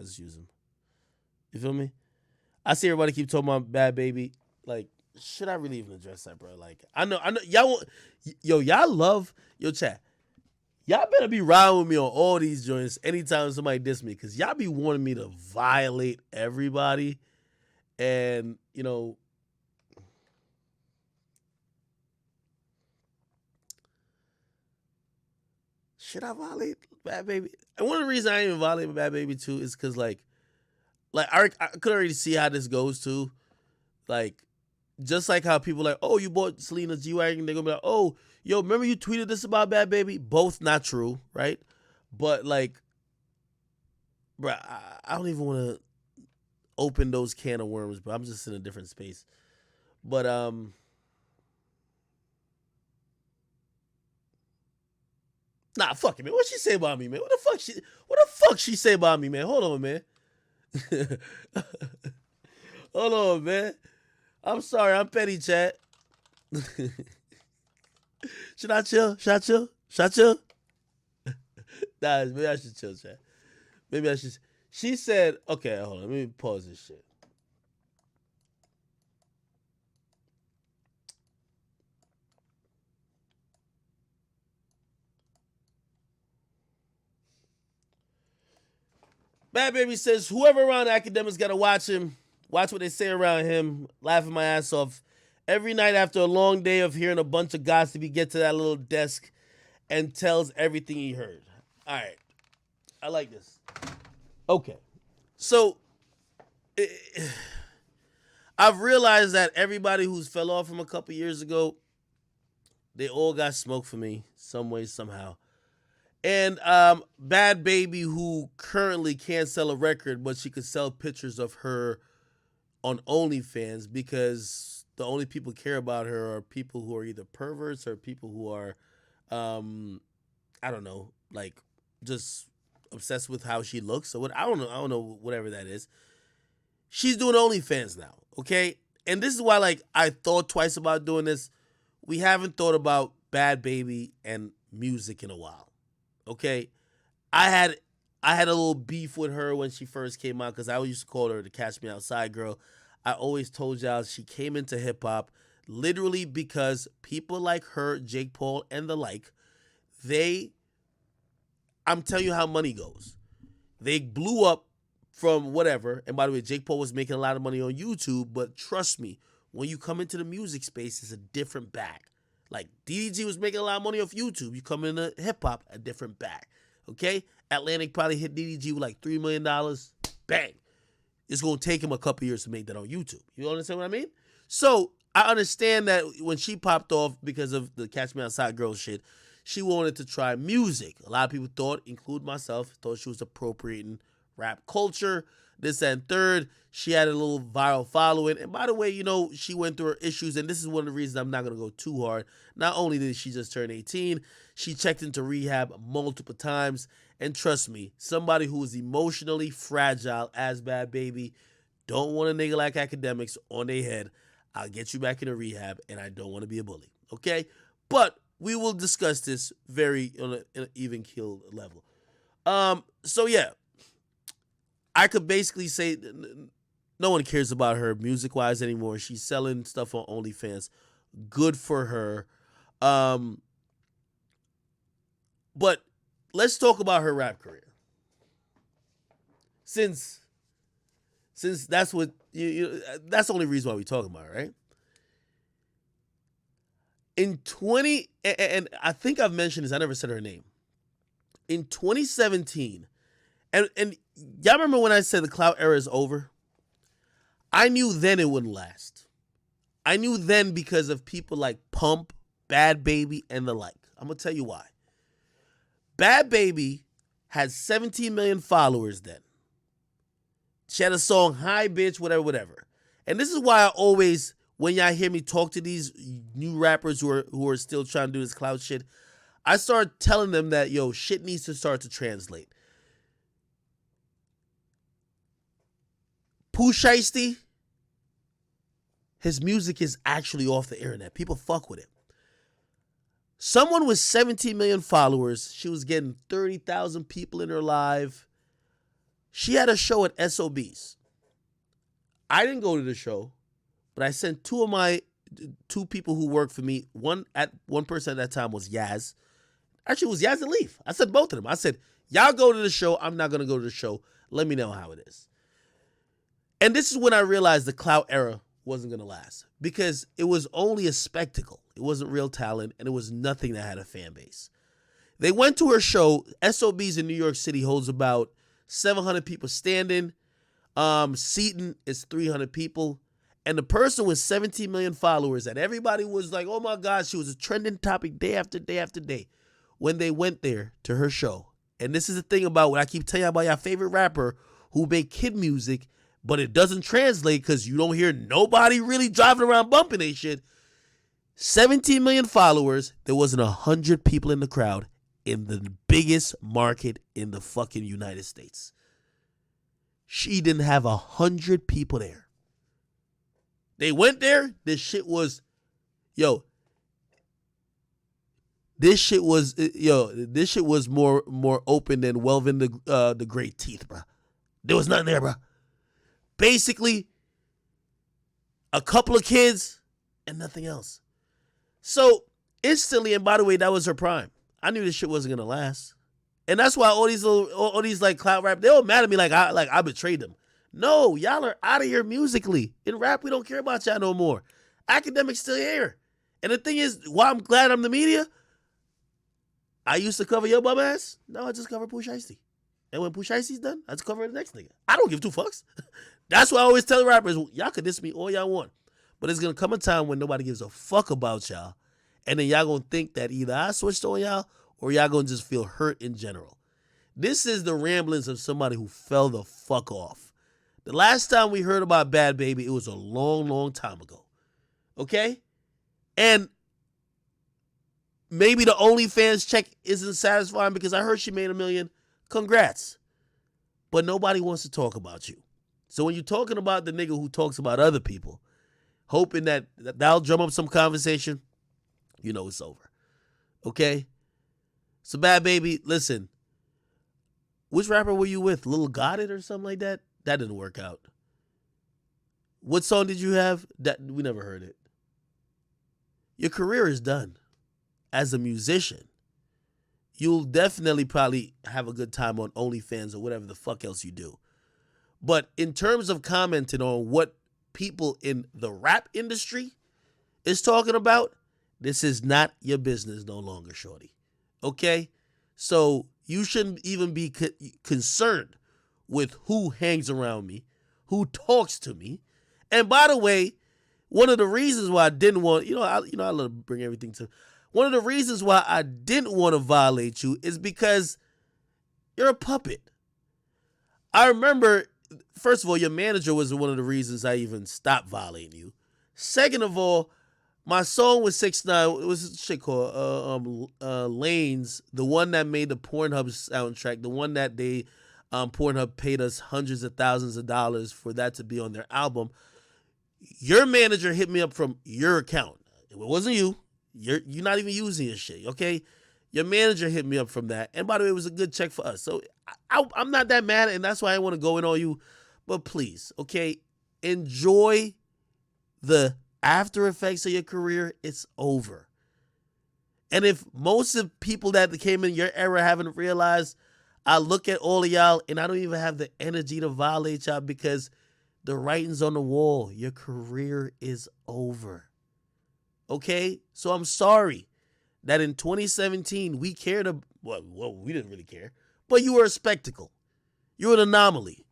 just use them. You feel me? I see everybody keep talking about Bad Baby. Like, should I really even address that, bro? Like, I know, y'all, y'all love, chat. Y'all better be riding with me on all these joints anytime somebody diss me, because y'all be wanting me to violate everybody. And, should I violate Bad Baby? And one of the reasons I ain't even violate Bad Baby too is because like I could already see how this goes too. Like, just like how people like, oh, you bought Selena's G-Wagon, they're gonna be like, oh, yo, remember you tweeted this about Bad Baby? Both not true, right? But like, bruh, I don't even want to open those can of worms, but I'm just in a different space. But nah, fuck it, man. What she say about me, man? What the fuck she say about me, man? Hold on, man. Hold on, man. I'm sorry, I'm petty, chat. Should I chill? Should I chill? Should I chill? Nah, maybe I should chill, chat. Maybe I should. She said, okay, hold on. Let me pause this shit. Bad Baby says, whoever around Akademiks got to watch him. Watch what they say around him. Laughing my ass off. Every night after a long day of hearing a bunch of gossip, he gets to that little desk and tells everything he heard. All right. I like this. Okay. So, I've realized that everybody who's fell off from a couple years ago, they all got smoke for me some way, somehow. And Bad Baby, who currently can't sell a record, but she could sell pictures of her on OnlyFans, because the only people who care about her are people who are either perverts or people who are, I don't know, like just obsessed with how she looks. So I don't know, whatever that is. She's doing OnlyFans now, okay? And this is why, like, I thought twice about doing this. We haven't thought about Bad Baby and music in a while, okay? I had a little beef with her when she first came out, because I used to call her the Catch Me Outside girl. I always told y'all she came into hip hop literally because people like her, Jake Paul, and the like, I'm telling you how money goes. They blew up from whatever. And by the way, Jake Paul was making a lot of money on YouTube, but trust me, when you come into the music space, it's a different bag. Like, DDG was making a lot of money off YouTube. You come into hip hop, a different bag. Okay? Atlantic probably hit DDG with like $3 million. Bang. It's going to take him a couple years to make that on YouTube. You understand what I mean? So, I understand that when she popped off because of the Catch Me Outside girl shit, she wanted to try music. A lot of people thought, include myself, thought she was appropriating rap culture, this and third. She had a little viral following. And by the way, she went through her issues, and this is one of the reasons I'm not going to go too hard. Not only did she just turn 18, she checked into rehab multiple times. And trust me, somebody who is emotionally fragile as Bad Baby don't want a nigga like Akademiks on their head. I'll get you back into rehab, and I don't want to be a bully, okay? But we will discuss this very on an even keel level. So yeah, I could basically say no one cares about her music-wise anymore. She's selling stuff on OnlyFans. Good for her. But let's talk about her rap career. Since that's what that's the only reason why we're talking about it, right? In and I think I've mentioned this, I never said her name. In 2017, and y'all remember when I said the clout era is over? I knew then it wouldn't last. I knew then because of people like Pump, Bad Baby, and the like. I'm going to tell you why. Bad Baby had 17 million followers then. She had a song, Hi Bitch, whatever. And this is why I always, when y'all hear me talk to these new rappers who are still trying to do this clout shit, I start telling them that, yo, shit needs to start to translate. Pooh Shiesty, his music is actually off the internet. People fuck with it. Someone with 17 million followers, she was getting 30,000 people in her live. She had a show at SOB's. I didn't go to the show, but I sent two people who worked for me. One person at that time was Yaz. Actually, it was Yaz and Leaf. I said both of them. I said, y'all go to the show. I'm not going to go to the show. Let me know how it is. And this is when I realized the clout era wasn't going to last, because it was only a spectacle. It wasn't real talent, and it was nothing that had a fan base. They went to her show. SOB's in New York City holds about 700 people standing. Seaton is 300 people. And the person with 17 million followers that everybody was like, oh my God, she was a trending topic day after day after day. When they went there to her show, and this is the thing about what I keep telling you about your favorite rapper who make kid music, but it doesn't translate because you don't hear nobody really driving around bumping they shit. 17 million followers. There wasn't 100 people in the crowd in the biggest market in the fucking United States. She didn't have 100 people there. They went there. This shit was more open than Welvin the Great teeth, bro. There was nothing there, bro. Basically, a couple of kids and nothing else. So instantly, and by the way, that was her prime. I knew this shit wasn't gonna last, and that's why all these like clout rap, they all mad at me like I betrayed them. No, y'all are out of here musically. In rap, we don't care about y'all no more. Akademiks still here, and the thing is, why I'm glad I'm the media. I used to cover your bum ass. Now I just cover Pooh Shiesty. And when Pooh Shiesty's done, I just cover the next nigga. I don't give two fucks. That's why I always tell rappers, y'all can diss me all y'all want. But it's going to come a time when nobody gives a fuck about y'all. And then y'all going to think that either I switched on y'all or y'all going to just feel hurt in general. This is the ramblings of somebody who fell the fuck off. The last time we heard about Bhadbhabie, it was a long, long time ago. Okay? And maybe the OnlyFans check isn't satisfying because I heard she made $1 million. Congrats. But nobody wants to talk about you. So when you're talking about the nigga who talks about other people, hoping that that'll drum up some conversation, you know it's over. Okay? So Bhadbhabie, listen. Which rapper were you with? Lil Got It or something like that? That didn't work out. What song did you have? That we never heard it. Your career is done. As a musician, you'll definitely probably have a good time on OnlyFans or whatever the fuck else you do. But in terms of commenting on what people in the rap industry is talking about, this is not your business no longer, shorty. Okay? So you shouldn't even be concerned with who hangs around me, who talks to me. And by the way, one of the reasons why I didn't want, I love to bring everything to. One of the reasons why I didn't want to violate you is because you're a puppet. I remember, first of all, your manager was one of the reasons I even stopped violating you. Second of all, my song with 6ix9ine, it was a shit called Lanes, the one that made the Pornhub soundtrack, the one that they Pornhub paid us hundreds of thousands of dollars for that to be on their album. Your manager hit me up from your account. It wasn't you. You're not even using your shit, okay? Your manager hit me up from that. And by the way, it was a good check for us. So I'm not that mad, and that's why I want to go in on you. But please, okay, enjoy the after effects of your career. It's over. And if most of the people that came in your era haven't realized, I look at all of y'all, and I don't even have the energy to violate y'all because the writing's on the wall. Your career is over. Okay? So I'm sorry that in 2017 we cared well, we didn't really care. But you were a spectacle. You were an anomaly.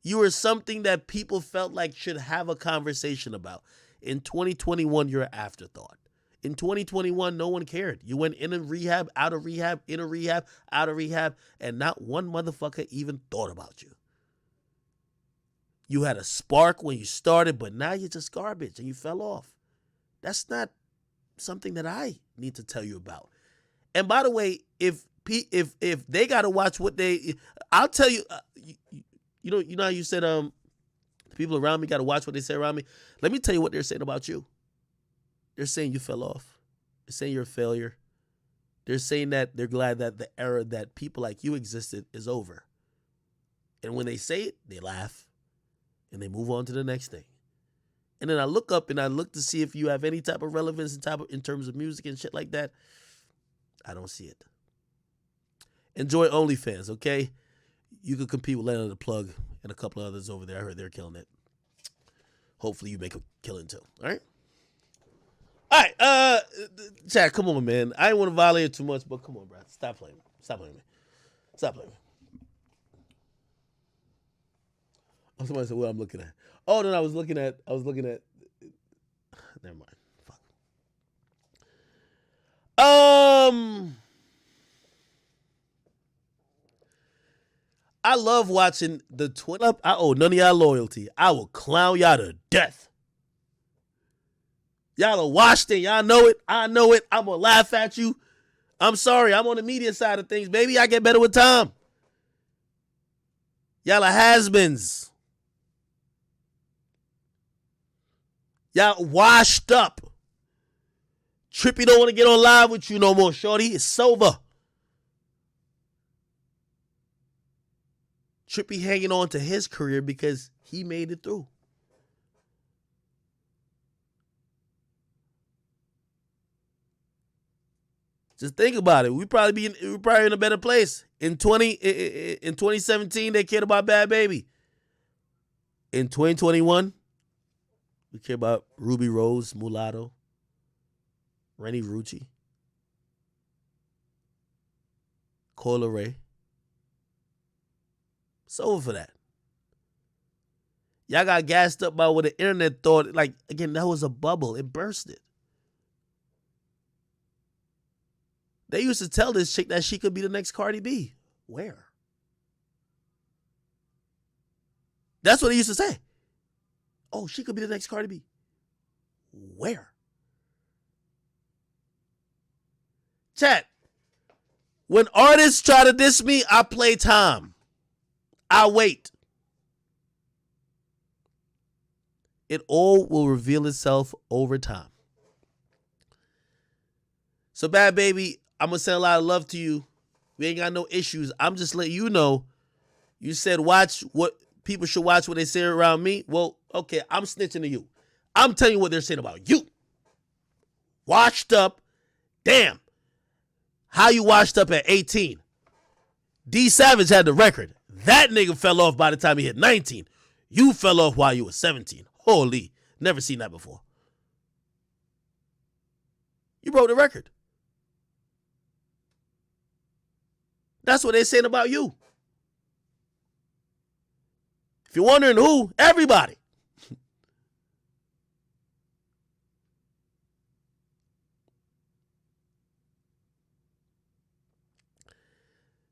You were something that people felt like should have a conversation about. In 2021, you're an afterthought. In 2021, no one cared. You went in a rehab, out of rehab, in a rehab, out of rehab, and not one motherfucker even thought about you. You had a spark when you started, but now you're just garbage and you fell off. That's not something that I need to tell you about. And by the way, if they got to watch what I'll tell you, you know how you said the people around me got to watch what they say around me. Let me tell you what they're saying about you. They're saying you fell off. They're saying you're a failure. They're saying that they're glad that the era that people like you existed is over. And when they say it, they laugh and they move on to the next thing. And then I look up and I look to see if you have any type of relevance in terms of music and shit like that. I don't see it. Enjoy OnlyFans, okay? You could compete with Leonard the Plug and a couple of others over there. I heard they're killing it. Hopefully you make a killing too. All right? All right, Chad, come on, man. I ain't want to violate it too much, but come on, bro. Stop playing. Stop playing me. Stop playing me. Oh, somebody said what I'm looking at. Oh, then I was looking at never mind. Fuck. I love watching the Twitter. I owe none of y'all loyalty. I will clown y'all to death. Y'all are washed in. Y'all know it. I know it. I'm going to laugh at you. I'm sorry. I'm on the media side of things. Baby, I get better with time. Y'all are has-beens. Y'all washed up. Trippy don't want to get on live with you no more, shorty. It's over. Trippy hanging on to his career because he made it through. Just think about it. We'd probably in a better place. In 2017, they cared about Bhadbhabie. In 2021, we care about Ruby Rose, Mulatto, Rennie Rucci, Coyle Ray. It's over for that. Y'all got gassed up by what the internet thought. Like, again, that was a bubble. It bursted. They used to tell this chick that she could be the next Cardi B. Where? That's what they used to say. Oh, she could be the next Cardi B. Where? Chat. When artists try to diss me, I play time. I wait. It all will reveal itself over time. So, Bhadbhabie, I'm going to send a lot of love to you. We ain't got no issues. I'm just letting you know. You said watch what people should watch what they say around me. Well, okay, I'm snitching to you. I'm telling you what they're saying about you. Washed up. Damn. How you washed up at 18? D Savage had the record. That nigga fell off by the time he hit 19. You fell off while you were 17. Holy. Never seen that before. You broke the record. That's what they're saying about you. If you're wondering who, everybody.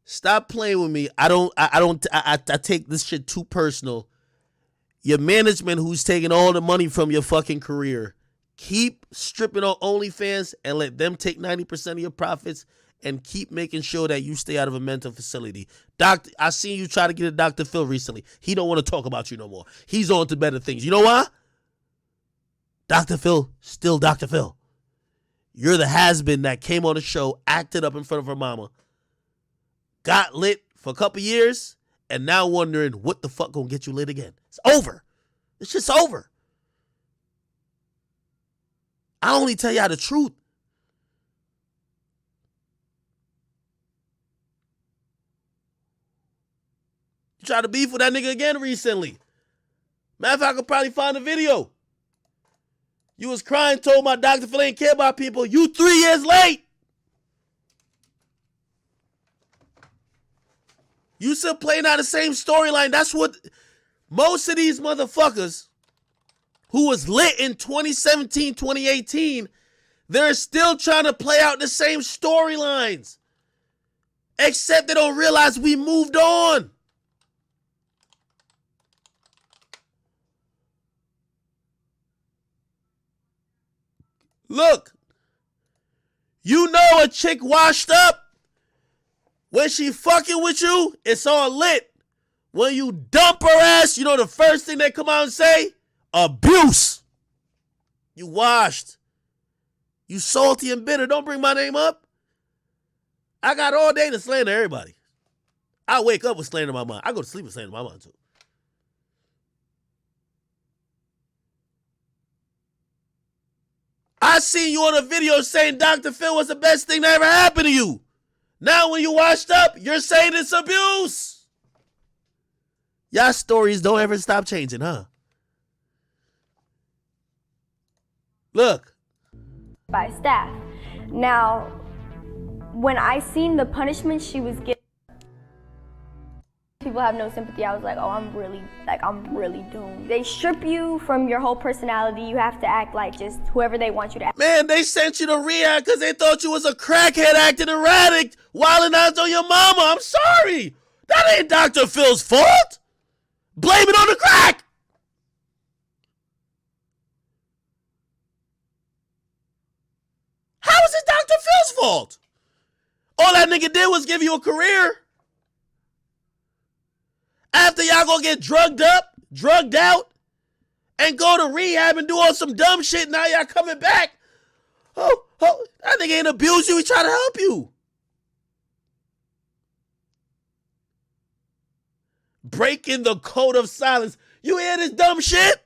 Stop playing with me. I take this shit too personal. Your management who's taking all the money from your fucking career, keep stripping on OnlyFans and let them take 90% of your profits and keep making sure that you stay out of a mental facility. I seen you try to get a Dr. Phil recently. He don't want to talk about you no more. He's on to better things. You know why? Dr. Phil, still Dr. Phil. You're the has-been that came on the show, acted up in front of her mama, got lit for a couple years, and now wondering what the fuck gonna get you lit again. It's over. It's just over. I only tell y'all the truth. You tried to beef with that nigga again recently. Matter of fact, I could probably find a video. You was crying, told my Dr. Phil ain't care about people. You 3 years late. You still playing out the same storyline. That's what most of these motherfuckers who was lit in 2017, 2018, they're still trying to play out the same storylines. Except they don't realize we moved on. Look, you know a chick washed up. When she fucking with you, it's all lit. When you dump her ass, you know the first thing they come out and say? Abuse. You washed. You salty and bitter. Don't bring my name up. I got all day to slander everybody. I wake up with slander in my mind. I go to sleep with slander in my mind too. I seen you on a video saying Dr. Phil was the best thing that ever happened to you. Now when you washed up, you're saying it's abuse. Y'all stories don't ever stop changing, huh? Look. By staff. Now, when I seen the punishment she was getting, people have no sympathy. I was like, oh, I'm really doomed. They strip you from your whole personality. You have to act like just whoever they want you to act. Man, they sent you to rehab because they thought you was a crackhead acting erratic, wilding out on your mama. I'm sorry. That ain't Dr. Phil's fault. Blame it on the crack. How is it Dr. Phil's fault? All that nigga did was give you a career. After y'all gonna get drugged up, drugged out, and go to rehab and do all some dumb shit, now y'all coming back. Oh, that nigga ain't abused you, he trying to help you. Breaking the code of silence. You hear this dumb shit?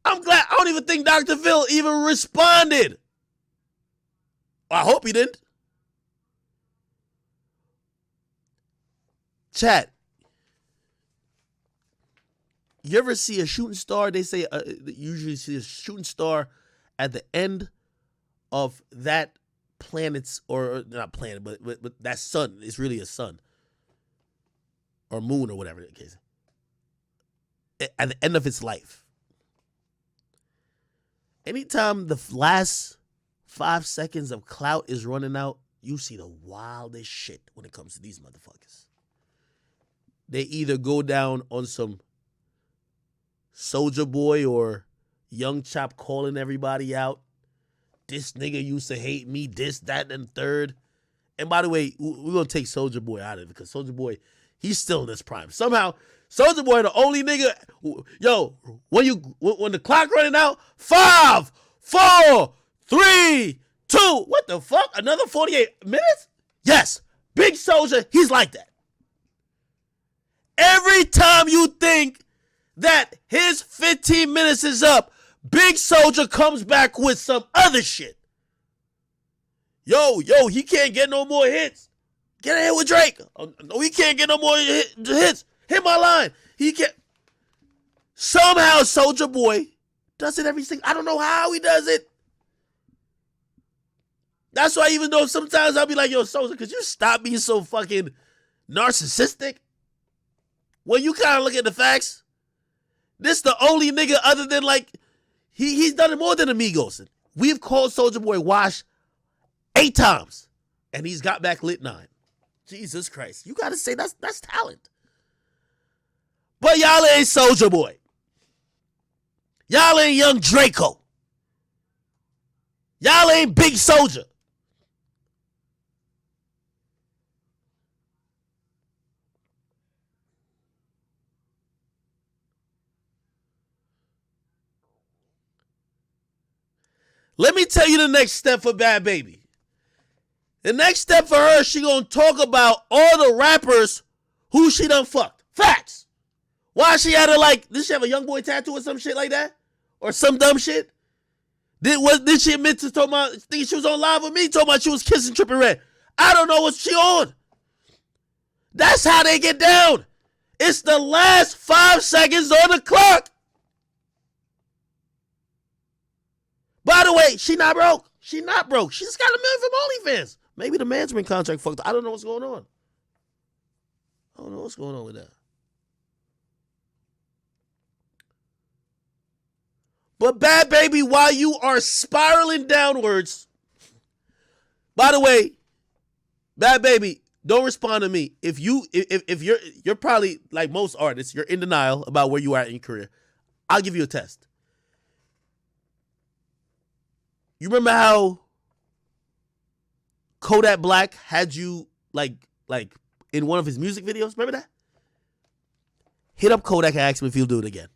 I'm glad, I don't even think Dr. Phil even responded. I hope he didn't. Chat. You ever see a shooting star? They say usually see a shooting star at the end of that planet's, or not planet, but that sun. It's really a sun or moon or whatever the case. At the end of its life. Anytime the last 5 seconds of clout is running out, you see the wildest shit when it comes to these motherfuckers. They either go down on some Soulja Boy or Young Chop calling everybody out. This nigga used to hate me, this, that, and third. And by the way, we're going to take Soulja Boy out of it because Soulja Boy, he's still in his prime. Somehow, Soulja Boy, the only nigga, yo, when the clock running out, 5, 4, 3, 2, what the fuck? Another 48 minutes? Yes, Big Soulja, he's like that. Every time you think that his 15 minutes is up, Big Soulja comes back with some other shit. Yo, he can't get no more hits. Get a hit with Drake. Oh, no, he can't get no more hits. Hit my line. He can't. Somehow Soulja Boy does it every single. I don't know how he does it. That's why even though sometimes I'll be like, yo, Soulja, could you stop being so fucking narcissistic? When you kind of look at the facts, this the only nigga other than like, he's done it more than Amigos. We've called Soulja Boy wash 8 times, and he's got back lit 9. Jesus Christ. You got to say that's talent. But y'all ain't Soulja Boy. Y'all ain't Young Draco. Y'all ain't Big Soulja. Let me tell you the next step for Bhadbhabie. The next step for her, she gonna talk about all the rappers who she done fucked. Facts. Why she had did she have a young boy tattoo or some shit like that? Or some dumb shit? Did she admit to talking about, thinking she was on live with me, talking about she was kissing Trippie Redd? I don't know what she on. That's how they get down. It's the last 5 seconds on the clock. By the way, she not broke. She not broke. She just got $1 million from OnlyFans. Maybe the management contract fucked. I don't know what's going on. I don't know what's going on with that. But Bhadbhabie, while you are spiraling downwards, by the way, Bhadbhabie, don't respond to me. If you're probably like most artists, you're in denial about where you are in your career. I'll give you a test. You remember how Kodak Black had you like in one of his music videos? Remember that? Hit up Kodak and ask him if he'll do it again.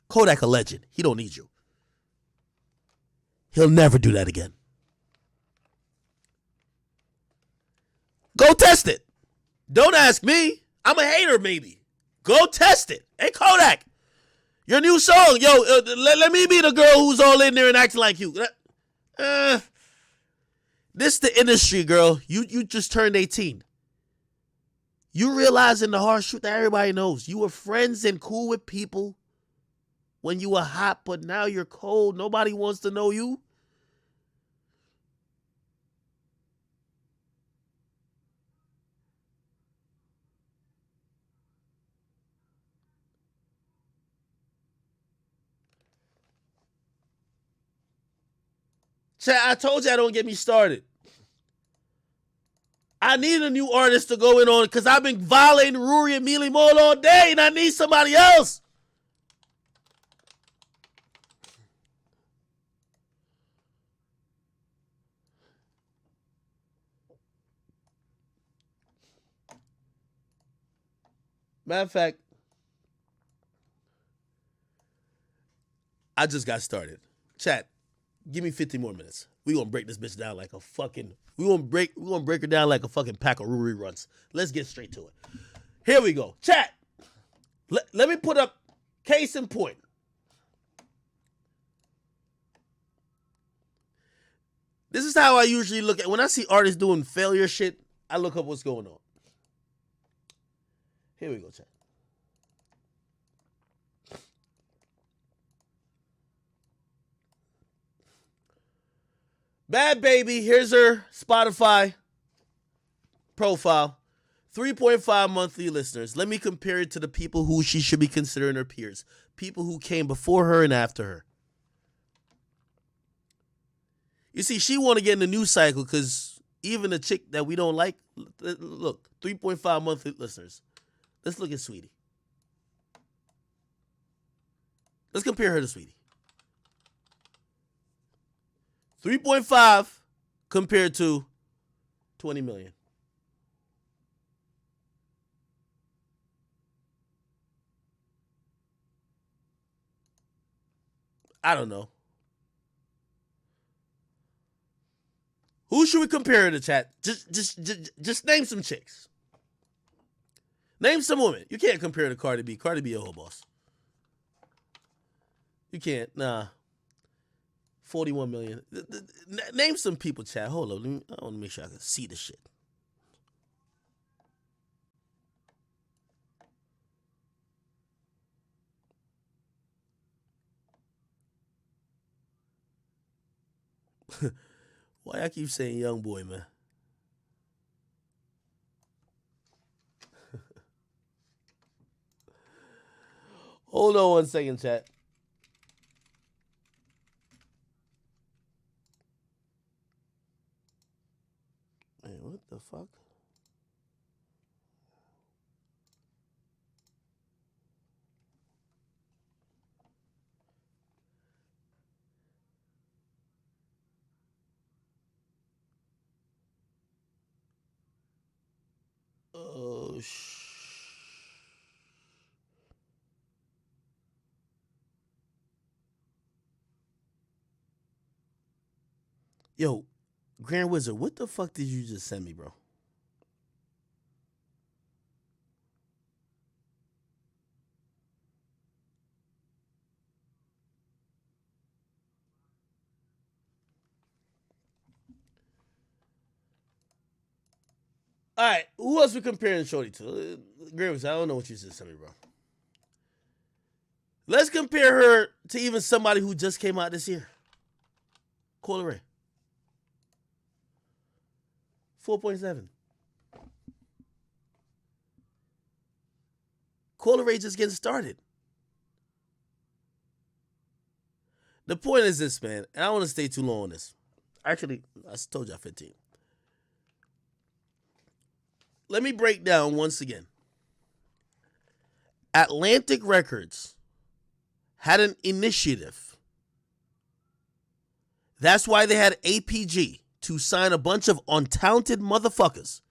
Kodak a legend. He don't need you. He'll never do that again. Go test it. Don't ask me. I'm a hater, maybe. Go test it. Hey, Kodak, your new song. Yo, let me be the girl who's all in there and acting like you. This the industry, girl. You just turned 18. You realizing the harsh truth that everybody knows. You were friends and cool with people when you were hot, but now you're cold. Nobody wants to know you. Chat, I told you I don't get me started. I need a new artist to go in on because I've been violating Ruri and Mealy Mold all day and I need somebody else. Matter of fact, I just got started. Chat, give me 50 more minutes. We gonna break this bitch down like a fucking. We gonna break her down like a fucking pack of Ruri runs. Let's get straight to it. Here we go. Chat. Let me put up case in point. This is how I usually look at when I see artists doing failure shit. I look up what's going on. Here we go, chat. Bhadbhabie, here's her Spotify profile. 3.5 monthly listeners. Let me compare it to the people who she should be considering her peers. People who came before her and after her. You see, she want to get in the news cycle because even a chick that we don't like, look, 3.5 monthly listeners. Let's look at Sweetie. Let's compare her to Sweetie. 3.5 compared to 20 million. I don't know. Who should we compare her to, chat? Just name some chicks. Name some women. You can't compare her to Cardi B. Cardi B a whole boss. You can't. Nah. 41 million. Name some people, chat. Hold on. I want to make sure I can see the shit. Why I keep saying young boy, man? Hold on 1 second, chat. Man, what the fuck? Oh, Yo, Grand Wizard, what the fuck did you just send me, bro? All right, who else we comparing Shorty to? Grand Wizard, I don't know what you just sent me, bro. Let's compare her to even somebody who just came out this year. Coyle Ray. 4.7. Coyle Ray just getting started. The point is this, man, and I don't want to stay too long on this. Actually, I told y'all 15. Let me break down once again. Atlantic Records had an initiative. That's why they had APG to sign a bunch of untalented motherfuckers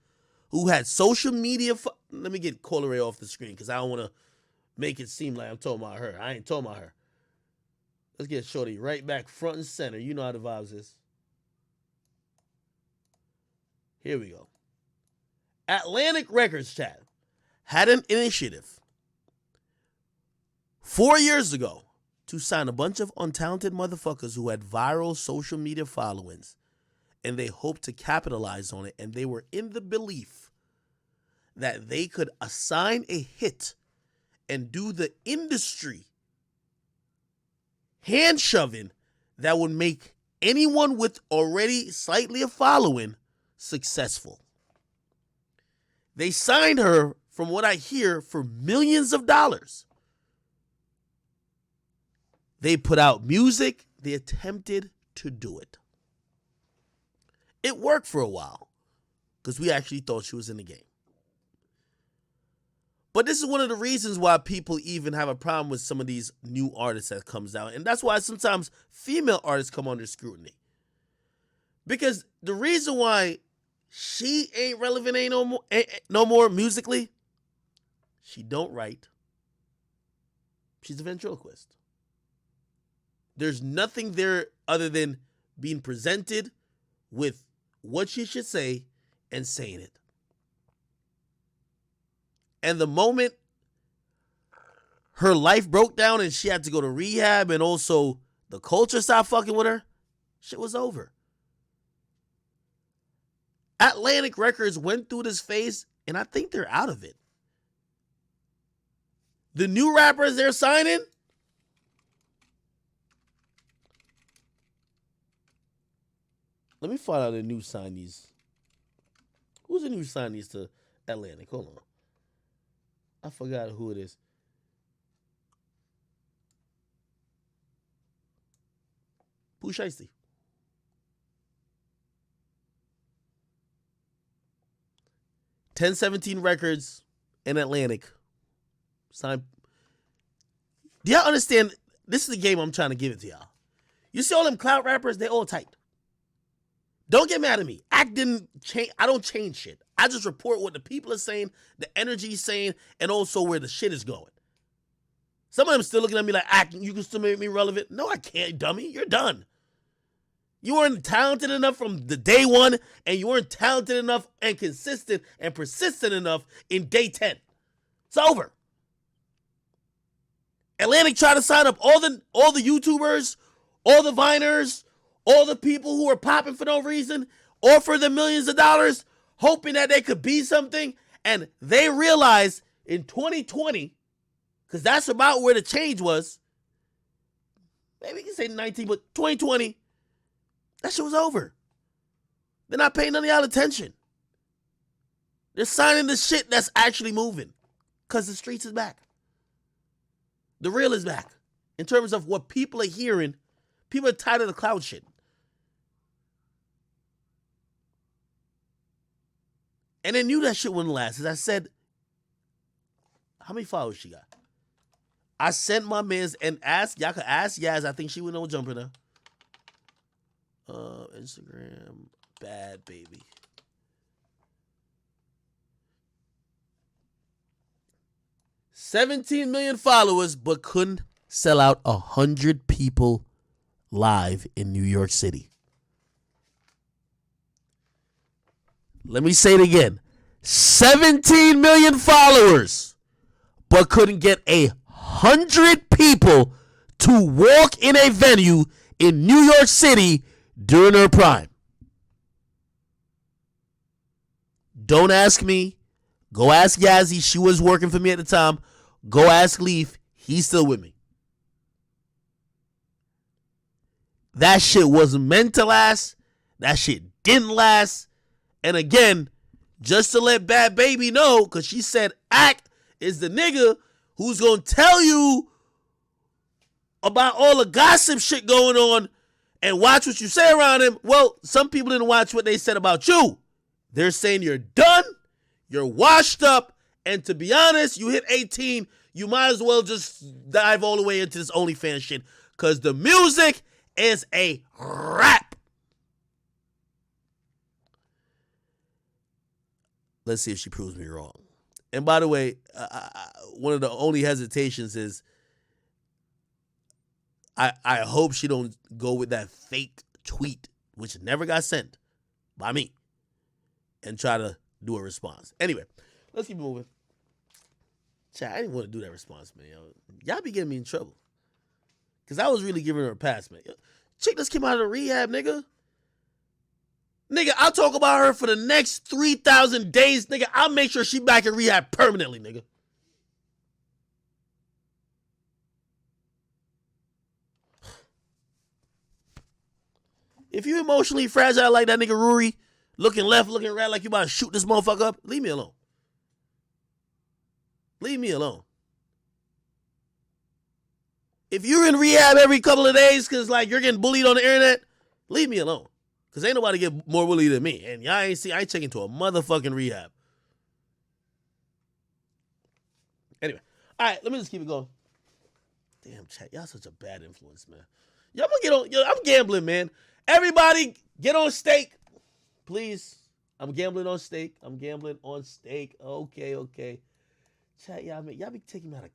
who had social media. Let me get Coyle Ray off the screen because I don't want to make it seem like I'm talking about her. I ain't talking about her. Let's get Shorty right back front and center. You know how the vibes is. Here we go. Atlantic Records, Chad, had an initiative 4 years ago to sign a bunch of untalented motherfuckers who had viral social media followings, and they hoped to capitalize on it, and they were in the belief that they could assign a hit and do the industry hand shoving that would make anyone with already slightly a following successful. They signed her, from what I hear, for millions of dollars. They put out music. They attempted to do it. It worked for a while because we actually thought she was in the game. But this is one of the reasons why people even have a problem with some of these new artists that comes out. And that's why sometimes female artists come under scrutiny. Because the reason why she ain't relevant no more musically, she don't write. She's a ventriloquist. There's nothing there other than being presented with what she should say and saying it. And the moment her life broke down and she had to go to rehab and also the culture stopped fucking with her, shit was over. Atlantic Records went through this phase, and I think they're out of it. The new rappers they're signing, let me find out the new signees. Who's the new signees to Atlantic? Hold on. I forgot who it is. Pooh Shiesty. $1017 Records in Atlantic. Signed. Do y'all understand? This is the game I'm trying to give it to y'all. You see all them clout rappers, they all tight. Don't get mad at me. Act didn't change. I don't change shit. I just report what the people are saying, the energy is saying, and also where the shit is going. Some of them still looking at me like, Act, you can still make me relevant. No, I can't, dummy. You're done. You weren't talented enough from the day one, and you weren't talented enough and consistent and persistent enough in day 10. It's over. Atlantic tried to sign up all the YouTubers, all the Viners, all the people who were popping for no reason, offer them millions of dollars, hoping that they could be something, and they realized in 2020, because that's about where the change was, maybe you can say 19, but 2020, that shit was over. They're not paying none of y'all attention. They're signing the shit that's actually moving, because the streets is back. The real is back. In terms of what people are hearing, people are tired of the cloud shit. And they knew that shit wouldn't last. As I said, how many followers she got? I sent my mans and asked, y'all could ask Yaz, I think she would know jumping her. Instagram, Bhadbhabie. $17 million followers, but couldn't sell out 100 people live in New York City. Let me say it again. 17 million followers, but couldn't get 100 people to walk in a venue in New York City during her prime. Don't ask me. Go ask Yazzie. She was working for me at the time. Go ask Leaf. He's still with me. That shit wasn't meant to last. That shit didn't last. And again, just to let Bhadbhabie know, because she said Act is the nigga who's going to tell you about all the gossip shit going on and watch what you say around him. Well, some people didn't watch what they said about you. They're saying you're done, you're washed up, and to be honest, you hit 18, you might as well just dive all the way into this OnlyFans shit, because the music is a wrap. Let's see if she proves me wrong. And by the way, one of the only hesitations is I hope she don't go with that fake tweet, which never got sent by me, and try to do a response. Anyway, let's keep moving. Chat, I didn't want to do that response, man. Y'all be getting me in trouble. Because I was really giving her a pass, man. Chick just came out of the rehab, nigga. Nigga, I'll talk about her for the next 3,000 days, nigga. I'll make sure she back in rehab permanently, nigga. If you emotionally fragile like that nigga Rory, looking left, looking right like you about to shoot this motherfucker up, leave me alone. Leave me alone. If you're in rehab every couple of days because like you're getting bullied on the internet, leave me alone. Because ain't nobody get more bullied than me. And y'all ain't see, I ain't taking to a motherfucking rehab. Anyway. All right, let me just keep it going. Damn, chat, y'all such a bad influence, man. Y'all gonna get on, yo, I'm gambling, man. Everybody, get on stake. Please. I'm gambling on stake. I'm gambling on stake. Okay. Chat, y'all be taking me out of